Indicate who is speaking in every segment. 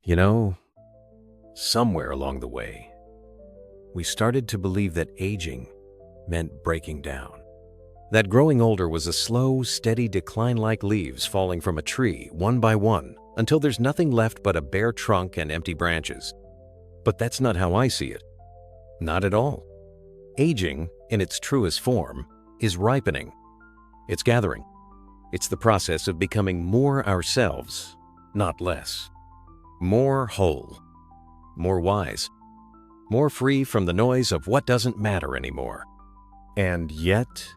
Speaker 1: You know, somewhere along the way, we started to believe that aging meant breaking down. That growing older was a slow, steady decline like leaves falling from a tree, one by one, until there's nothing left but a bare trunk and empty branches. But that's not how I see it. Not at all. Aging, in its truest form, is ripening. It's gathering. It's the process of becoming more ourselves, not less. More whole, more wise, more free from the noise of what doesn't matter anymore. And yet,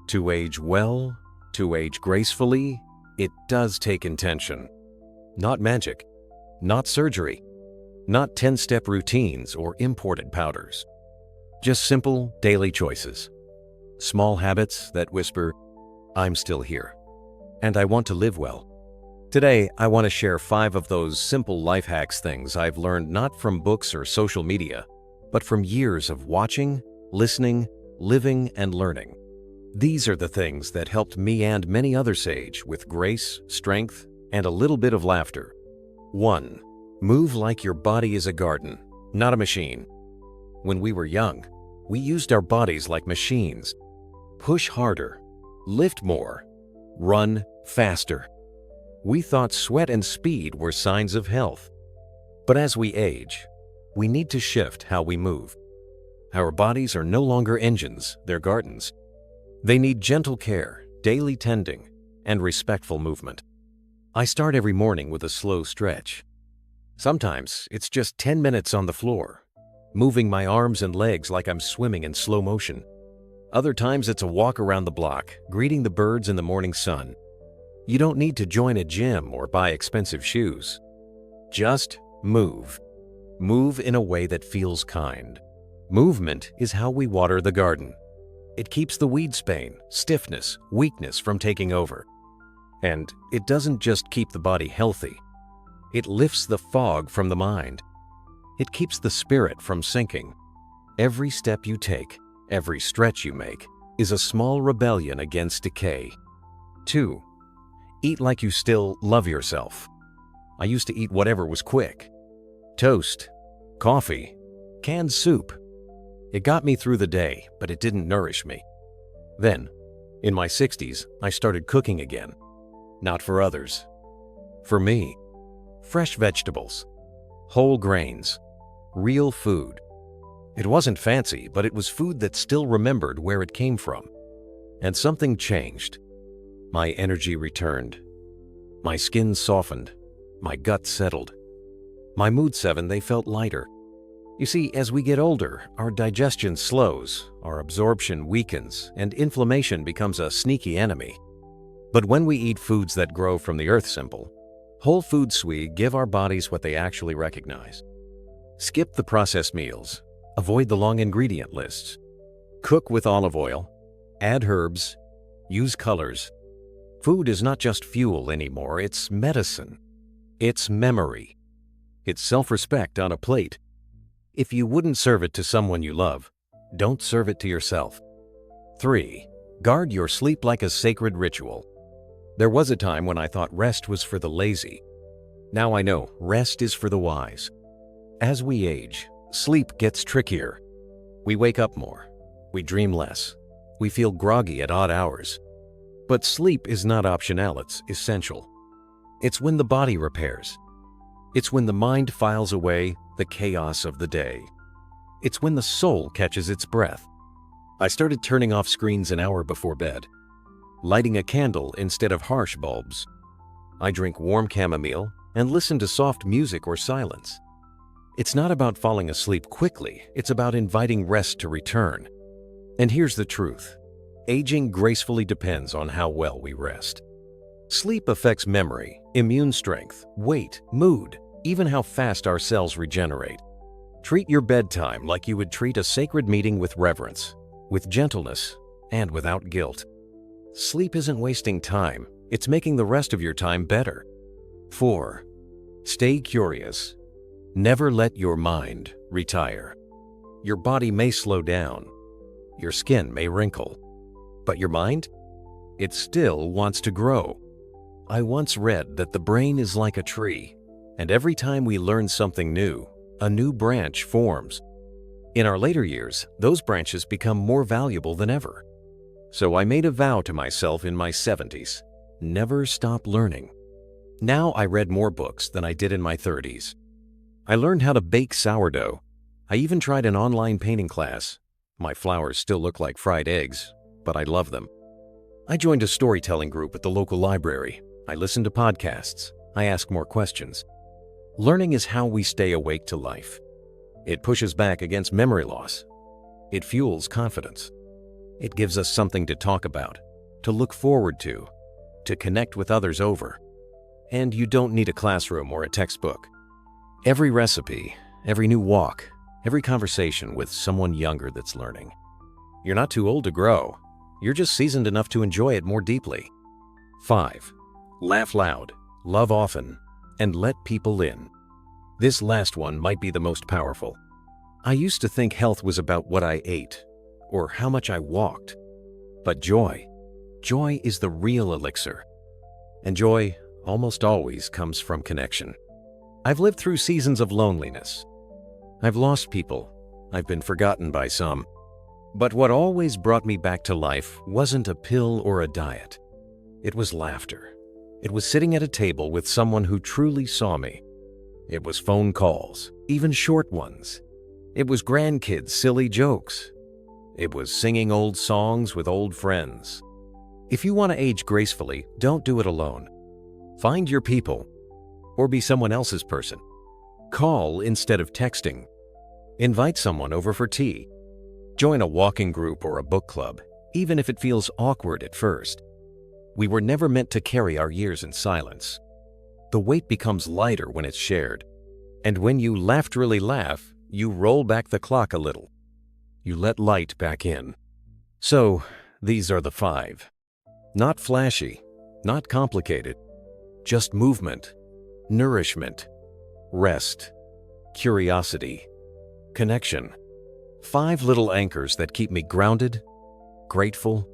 Speaker 1: to age well, to age gracefully, it does take intention. Not magic, not surgery, not 10-step routines or imported powders. Just simple, daily choices. Small habits that whisper, I'm still here, and I want to live well. Today, I want to share 5 of those simple life hacks things I've learned not from books or social media, but from years of watching, listening, living, and learning. These are the things that helped me and many others age with grace, strength, and a little bit of laughter. 1. Move like your body is a garden, not a machine. When we were young, we used our bodies like machines. Push harder, lift more, run faster. We thought sweat and speed were signs of health. But as we age, we need to shift how we move. Our bodies are no longer engines, they're gardens. They need gentle care, daily tending, and respectful movement. I start every morning with a slow stretch. Sometimes it's just 10 minutes on the floor, moving my arms and legs like I'm swimming in slow motion. Other times it's a walk around the block, greeting the birds in the morning sun. You don't need to join a gym or buy expensive shoes. Just move. Move in a way that feels kind. Movement is how we water the garden. It keeps the weed spain, stiffness, weakness from taking over. And it doesn't just keep the body healthy. It lifts the fog from the mind. It keeps the spirit from sinking. Every step you take, every stretch you make, is a small rebellion against decay. 2. Eat like you still love yourself. I used to eat whatever was quick. Toast, coffee, canned soup. It got me through the day, but it didn't nourish me. Then, in my 60s, I started cooking again. Not for others. For me. Fresh vegetables, whole grains, real food. It wasn't fancy, but it was food that still remembered where it came from. And something changed. My energy returned. My skin softened. My gut settled. My mood they felt lighter. You see, as we get older, our digestion slows, our absorption weakens, and inflammation becomes a sneaky enemy. But when we eat foods that grow from the earth simple, whole foods we give our bodies what they actually recognize. Skip the processed meals. Avoid the long ingredient lists. Cook with olive oil. Add herbs. Use colors. Food is not just fuel anymore, it's medicine. It's memory. It's self-respect on a plate. If you wouldn't serve it to someone you love, don't serve it to yourself. 3. Guard your sleep like a sacred ritual. There was a time when I thought rest was for the lazy. Now I know rest is for the wise. As we age, sleep gets trickier. We wake up more. We dream less. We feel groggy at odd hours. But sleep is not optional, it's essential. It's when the body repairs. It's when the mind files away the chaos of the day. It's when the soul catches its breath. I started turning off screens an hour before bed, lighting a candle instead of harsh bulbs. I drink warm chamomile and listen to soft music or silence. It's not about falling asleep quickly, it's about inviting rest to return. And here's the truth. Aging gracefully depends on how well we rest. Sleep affects memory, immune strength, weight, mood, even how fast our cells regenerate. Treat your bedtime like you would treat a sacred meeting with reverence, with gentleness, and without guilt. Sleep isn't wasting time, it's making the rest of your time better. 4. Stay curious. Never let your mind retire. Your body may slow down. Your skin may wrinkle. But your mind? It still wants to grow. I once read that the brain is like a tree. And every time we learn something new, a new branch forms. In our later years, those branches become more valuable than ever. So I made a vow to myself in my 70s, never stop learning. Now I read more books than I did in my 30s. I learned how to bake sourdough. I even tried an online painting class. My flowers still look like fried eggs, but I love them. I joined a storytelling group at the local library. I listened to podcasts. I ask more questions. Learning is how we stay awake to life. It pushes back against memory loss. It fuels confidence. It gives us something to talk about, to look forward to connect with others over. And you don't need a classroom or a textbook. Every recipe, every new walk, every conversation with someone younger that's learning. You're not too old to grow. You're just seasoned enough to enjoy it more deeply. 5. Laugh loud, love often, and let people in. This last one might be the most powerful. I used to think health was about what I ate or how much I walked. But joy is the real elixir. And joy almost always comes from connection. I've lived through seasons of loneliness. I've lost people. I've been forgotten by some. But what always brought me back to life wasn't a pill or a diet. It was laughter. It was sitting at a table with someone who truly saw me. It was phone calls, even short ones. It was grandkids' silly jokes. It was singing old songs with old friends. If you want to age gracefully, don't do it alone. Find your people, or be someone else's person. Call instead of texting. Invite someone over for tea. Join a walking group or a book club, even if it feels awkward at first. We were never meant to carry our years in silence. The weight becomes lighter when it's shared. And when you laughterly laugh, you roll back the clock a little. You let light back in. So, these are the 5. Not flashy, not complicated. Just movement, nourishment, rest, curiosity, connection. 5 little anchors that keep me grounded, grateful,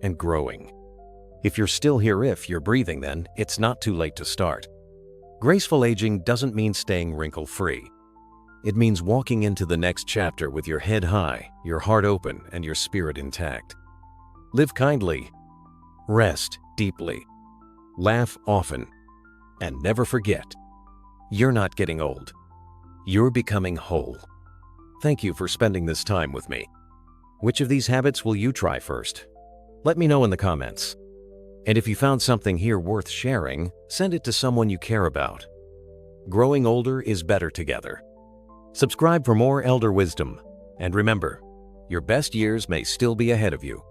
Speaker 1: and growing. If you're still here, if you're breathing, then it's not too late to start. Graceful aging doesn't mean staying wrinkle-free. It means walking into the next chapter with your head high, your heart open, and your spirit intact. Live kindly, rest deeply, laugh often, and never forget, you're not getting old. You're becoming whole. Thank you for spending this time with me. Which of these habits will you try first? Let me know in the comments. And if you found something here worth sharing, send it to someone you care about. Growing older is better together. Subscribe for more elder wisdom. And remember, your best years may still be ahead of you.